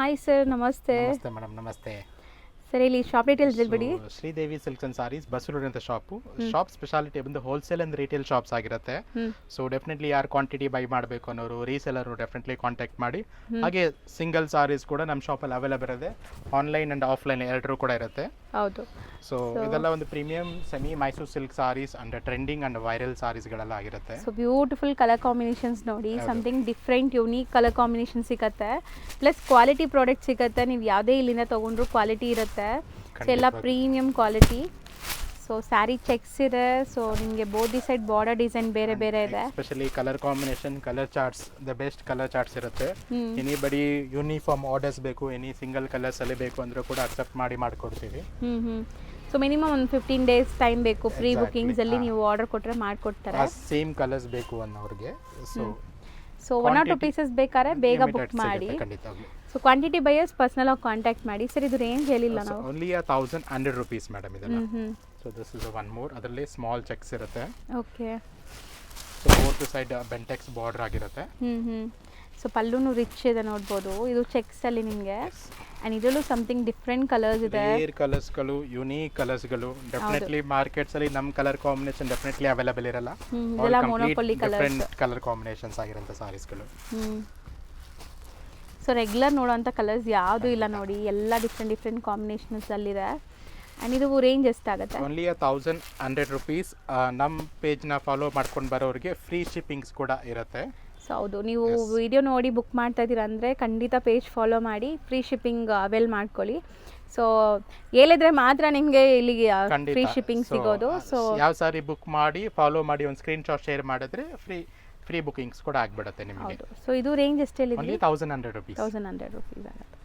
Hi sir, ನಮಸ್ತೆ. ನಮಸ್ತೆ madam, ನಮಸ್ತೆ. ಸರ್, ಇಲ್ಲಿ ಶಾಪ್ ಡೀಟೇಲ್ಸ್ ಹೇಳ್ಬಿಡಿ. ಶ್ರೀದೇವಿ ಸಿಲ್ಕ್ಸ್ ಅಂಡ್ ಸಾರೀಸ್ ಬಸರೂರು ಅಂತ ಶಾಪ್ ಸ್ಪೆಷಾಲಿಟಿ ಬಂದು ಹೋಲ್ಸೇಲ್ ಅಂಡ್ ರಿಟೇಲ್ ಶಾಪ್ಸ್ ಆಗಿರುತ್ತೆ. ಸೊ ಡೆಫಿನೆಟ್ಲಿ ಯಾರು ಕ್ವಾಂಟಿಟಿ ಬೈ ಮಾಡಬೇಕು ಅನ್ನೋರು ರೀಸೆಲರ್ ಡೆಫಿನೆಟ್ಲಿ ಕಾಂಟ್ಯಾಕ್ಟ್ ಮಾಡಿ. ಹಾಗೆ ಸಿಂಗಲ್ ಸಾರೀಸ್ ಕೂಡ ನಮ್ಮ ಶಾಪಲ್ಲಿ ಅವೈಲೇಬಲ್ ಇದೆ. ಆನ್ಲೈನ್ ಅಂಡ್ ಆಫ್ಲೈನ್ ಎರಡರೂ ಕೂಡ ಇರುತ್ತೆ. ಹೌದು. ಸೊ ಇದೆಲ್ಲ ಒಂದು premium semi Mysuru silk sarees and trending and viral ಸಾರೀಸ್ಗಳೆಲ್ಲ ಆಗಿರುತ್ತೆ. ಸೊ ಬ್ಯೂಟಿಫುಲ್ ಕಲರ್ ಕಾಂಬಿನೇಷನ್ಸ್ ನೋಡಿ, something different unique colour combination ಸಿಗುತ್ತೆ. ಪ್ಲಸ್ ಕ್ವಾಲಿಟಿ ಪ್ರಾಡಕ್ಟ್ ಸಿಗುತ್ತೆ. ನೀವು ಯಾವುದೇ ಇಲ್ಲಿಂದ ತೊಗೊಂಡ್ರು ಕ್ವಾಲಿಟಿ ಇರುತ್ತೆ. ಸೊ ಎಲ್ಲ premium quality. So sari checks ಇದೆ. ಸೊ ನಿಮಗೆ both the side border design ಬೇರೆ ಬೇರೆ ಇದೆ. Especially colour combination, colour charts, the best colour charts ಇರುತ್ತೆ. ಎನಿಬಡಿ ಯೂನಿಫಾರ್ಮ್ ಆರ್ಡರ್ಸ್ ಬೇಕು, ಎನಿ ಸಿಂಗಲ್ ಕಲರ್ಸ್ ಅಲ್ಲಿ ಬೇಕು ಅಂದ್ರೂ ಕೂಡ ಅಕ್ಸೆಪ್ಟ್ ಮಾಡಿಕೊಡ್ತೀವಿ. ಸೊ ಮಿನಿಮಮ್ ಒಂದು 15 ಡೇಸ್ ಟೈಮ್ ಬೇಕು. ಪ್ರೀ ಬುಕಿಂಗ್ಸ್ ಅಲ್ಲಿ ನೀವು ಆರ್ಡರ್ ಕೊಟ್ಟರೆ ಮಾಡಿಕೊಡ್ತಾರೆ. ಸೇಮ್ ಕಲರ್ಸ್ ಬೇಕು ಅನ್ನೋರಿಗೆ. ಸೊ 1 or 2 ಪೀಸಸ್ ಬೇಕಾದ್ರೆ ಬೇಗ ಬುಕ್ ಮಾಡಿ. ಸೊ ಕ್ವಾಂಟಿಟಿ ಬೈಯರ್ಸ್ ಪರ್ಸನಲ್ ಆಗಿ ಕಾಂಟ್ಯಾಕ್ಟ್ ಮಾಡಿ. ಸರ್, ಇದು ರೇಂಜ್ ಹೇಳಿಲ್ಲ ನಾವು. ಓನ್ಲಿ 1100 rupees ಮೇಡಮ್ ಇದೆಲ್ಲ. So this is one more. ಅದರಲ್ಲಿ ಸ್ಮಾಲ್ ಚೆಕ್ಸ್ ಇರುತ್ತೆ. Okay. So fourth side bentex border ಆಗಿರುತ್ತೆ. ಸೊ ಪಲ್ಲುನು ರಿಚ್ ಇದೆ ನೋಡ್ಬೋದು. ಇದು ಚೆಕ್ಸ್ ಅಲ್ಲಿ ನಿಮಗೆ. ಅಂಡ್ ಇದರಲ್ಲೂ ಸಮಥಿಂಗ್ ಡಿಫ್ರೆಂಟ್ ಕಲರ್ಸ್ ಇದೆ. ರೇರ್ ಕಲರ್ಸ್ಗಳು, ಯುನೀಕ್ ಕಲರ್ಸ್ಗಳು. ಡೆಫಿನೆಟ್ಲಿ ಮಾರ್ಕೆಟ್ಸ್ ಅಲ್ಲಿ ನಮ್ಮ ಕಲರ್ ಕಾಂಬಿನೇಷನ್ ಡೆಫಿನೆಟ್ಲಿ ಅವೈಲೇಬಲ್ ಇರಲ್ಲ. ಇದೆಲ್ಲ monopoly colours, different colour combinations ಆಗಿರುತ್ತೆ ಸಾರೀಸ್ಗಳು. ಸೊ ರೆಗ್ಯುಲರ್ ನೋಡೋಂಥ ಕಲರ್ಸ್ ಯಾವುದು ಇಲ್ಲ ನೋಡಿ, ಎಲ್ಲ ಡಿಫ್ರೆಂಟ್ ಕಾಂಬಿನೇಷನ್ಸ್ ಅಲ್ಲಿದೆ. ಆ್ಯಂಡ್ ಇದು ರೇಂಜ್ ಎಷ್ಟಾಗುತ್ತೆ? Only 1100 rupees. ನಮ್ಮ ಪೇಜ್ನ ಫಾಲೋ ಮಾಡ್ಕೊಂಡು ಬರೋರಿಗೆ ಫ್ರೀ ಶಿಪ್ಪಿಂಗ್ಸ್ ಕೂಡ ಇರುತ್ತೆ. ಸೊ ಹೌದು, ನೀವು ವಿಡಿಯೋ ನೋಡಿ ಬುಕ್ ಮಾಡ್ತಾ ಇದ್ದೀರಾ ಅಂದರೆ ಖಂಡಿತ ಪೇಜ್ ಫಾಲೋ ಮಾಡಿ, ಫ್ರೀ ಶಿಪ್ಪಿಂಗ್ ಅವೈಲ್ ಮಾಡ್ಕೊಳ್ಳಿ. ಸೊ ಹೇಳಿದ್ರೆ ಮಾತ್ರ ನಿಮಗೆ ಇಲ್ಲಿಗೆ ಫ್ರೀ ಶಿಪ್ಪಿಂಗ್ ಸಿಗೋದು. ಸೊ ಯಾವ ಸಾರಿ ಬುಕ್ ಮಾಡಿ ಫಾಲೋ ಮಾಡಿ ಒಂದು ಸ್ಕ್ರೀನ್ ಶಾಟ್ ಶೇರ್ ಮಾಡಿದ್ರೆ ಫ್ರೀ ಬುಕಿಂಗ್ಸ್ ಕೂಡ ಆಗಿಬಿಡುತ್ತೆ ನಿಮಗೆ. ಸೊ ಇದು ರೇಂಜ್ ಎಷ್ಟು ಹೇಳಿದ್ರಿ? Only 1100 rupees. 1100 rupees ಆಗುತ್ತೆ.